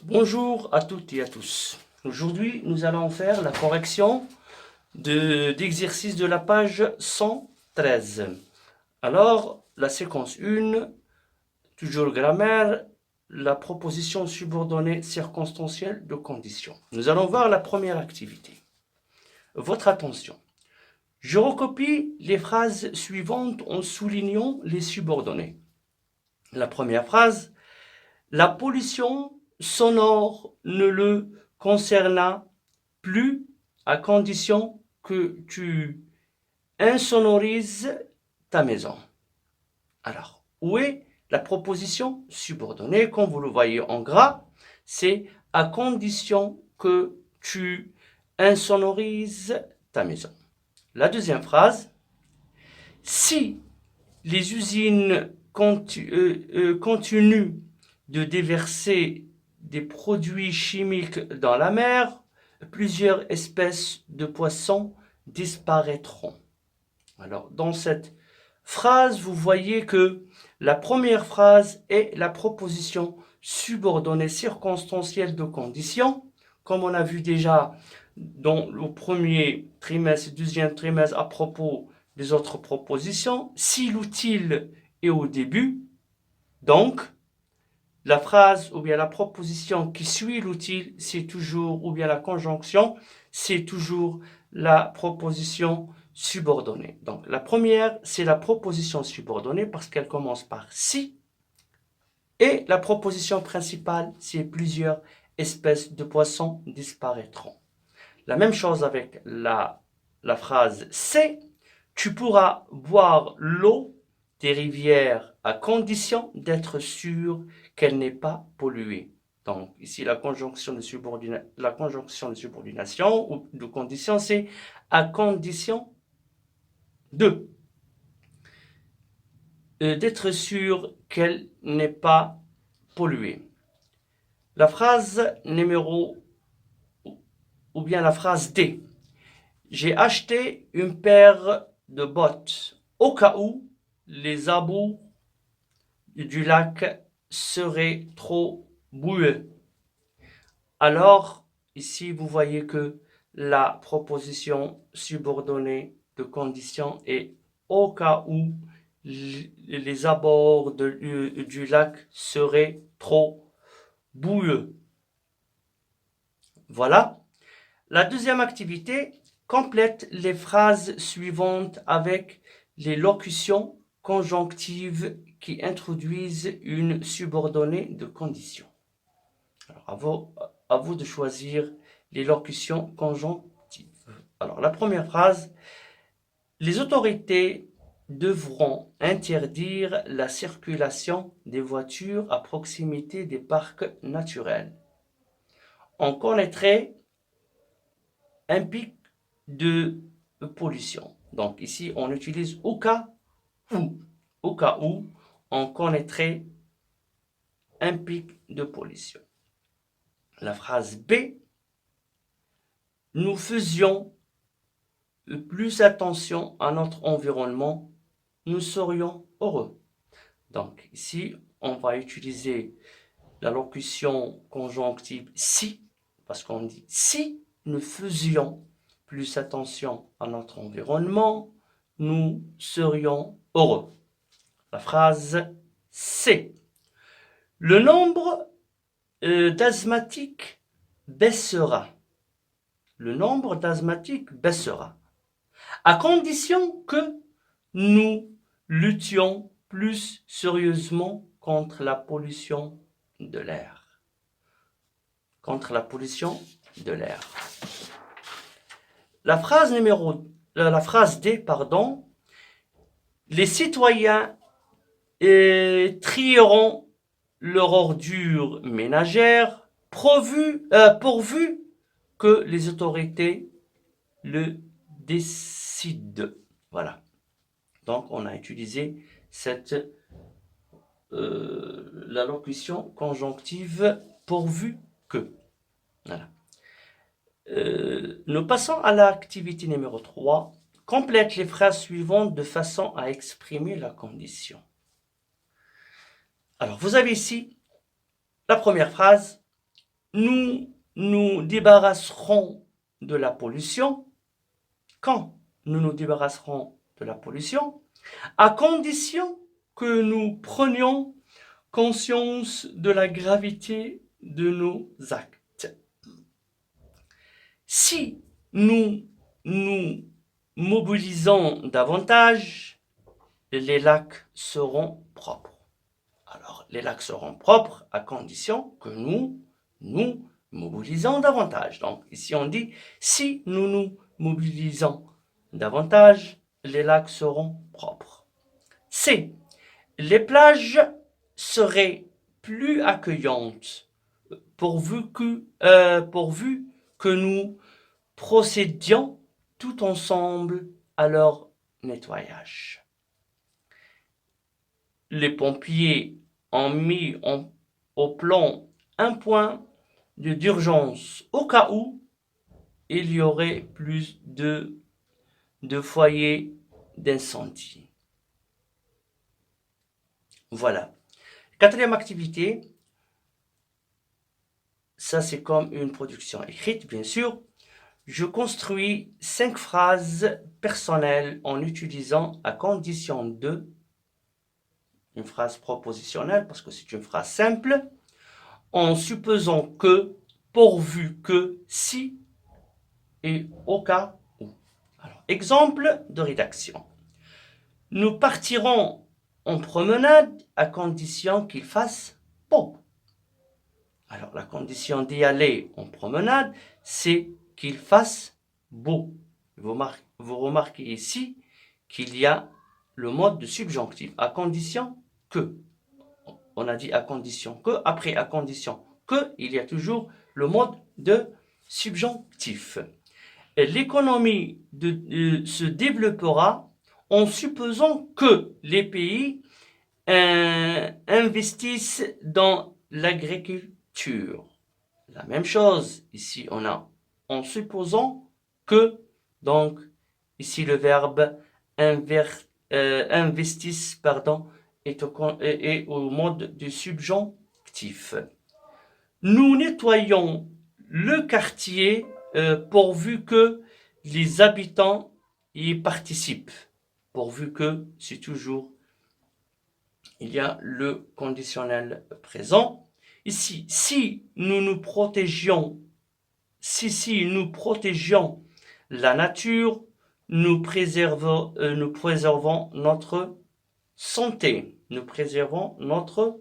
Bonjour à toutes et à tous. Aujourd'hui, nous allons faire la correction d'exercice de la page 113. Alors, la séquence 1, toujours grammaire, la proposition subordonnée circonstancielle de condition. Nous allons voir la première activité. Votre attention. Je recopie les phrases suivantes en soulignant les subordonnées. La première phrase, la pollution sonore ne le concerna plus à condition que tu insonorises ta maison. Alors, où est la proposition subordonnée? Comme vous le voyez en gras, c'est à condition que tu insonorises ta maison. La deuxième phrase, si les usines continuent de déverser des produits chimiques dans la mer, plusieurs espèces de poissons disparaîtront. Alors, dans cette phrase, vous voyez que la première phrase est la proposition subordonnée circonstancielle de condition. Comme on a vu déjà dans le premier trimestre et deuxième trimestre à propos des autres propositions, si l'utile est au début, donc la phrase ou bien la proposition qui suit l'utile, c'est toujours, ou bien la conjonction, c'est toujours la proposition subordonnée. Donc la première, c'est la proposition subordonnée parce qu'elle commence par si. Et la proposition principale, c'est plusieurs espèces de poissons disparaîtront. La même chose avec la phrase c'est. Tu pourras boire l'eau des rivières à condition d'être sûr qu'elle n'est pas polluée. Donc ici la conjonction de subordination ou de condition, c'est à condition d'être sûr qu'elle n'est pas polluée. La phrase numéro ou bien la phrase D. J'ai acheté une paire de bottes au cas où les abords du lac seraient trop boueux. Alors, ici, vous voyez que la proposition subordonnée de condition est au cas où les abords du lac seraient trop boueux. Voilà. La deuxième activité complète les phrases suivantes avec les locutions conjonctives qui introduisent une subordonnée de condition. Alors, à vous de choisir les locutions conjonctives. Alors, la première phrase, les autorités devront interdire la circulation des voitures à proximité des parcs naturels. On connaîtrait un pic de pollution. Donc ici, on utilise au cas où on connaîtrait un pic de pollution. La phrase B, nous faisions plus attention à notre environnement, nous serions heureux. Donc ici, on va utiliser la locution conjonctive si, parce qu'on dit si nous faisions plus attention à notre environnement, nous serions heureux. La phrase C. Le nombre d'asthmatiques baissera. Le nombre d'asthmatiques baissera. À condition que nous luttions plus sérieusement contre la pollution de l'air. Contre la pollution de l'air. La phrase D, les citoyens trieront leur ordure ménagère pourvu que les autorités le décident. Voilà. Donc, on a utilisé la locution conjonctive pourvu que. Voilà. Nous passons à l'activité numéro 3. Complète les phrases suivantes de façon à exprimer la condition. Alors, vous avez ici la première phrase. nous nous débarrasserons de la pollution, quand nous nous débarrasserons de la pollution, à condition que nous prenions conscience de la gravité de nos actes. Si nous nous mobilisons davantage, les lacs seront propres. Alors, les lacs seront propres à condition que nous nous mobilisons davantage. Donc, ici, on dit, si nous nous mobilisons davantage, les lacs seront propres. C. Les plages seraient plus accueillantes pourvu que nous procédions tout ensemble à leur nettoyage. Les pompiers ont mis au plan un point d'urgence au cas où il y aurait plus de foyers d'incendie. Voilà. Quatrième activité, ça c'est comme une production écrite, bien sûr. Je construis 5 phrases personnelles en utilisant à condition de une phrase propositionnelle, parce que c'est une phrase simple, en supposant que, pourvu que, si et au cas où. Alors, exemple de rédaction. Nous partirons en promenade à condition qu'il fasse beau. Alors, la condition d'y aller en promenade, c'est qu'il fasse beau. Vous remarquez ici qu'il y a le mode de subjonctif, à condition que. On a dit à condition que, après à condition que, il y a toujours le mode de subjonctif. L'économie se développera en supposant que les pays investissent dans l'agriculture. La même chose, ici on a en supposant que, donc ici le verbe investissent, est au mode du subjonctif. Nous nettoyons le quartier pourvu que les habitants y participent. Pourvu que, c'est toujours, il y a le conditionnel présent. Ici, si nous protégions la nature, nous préservons notre santé. Nous préservons notre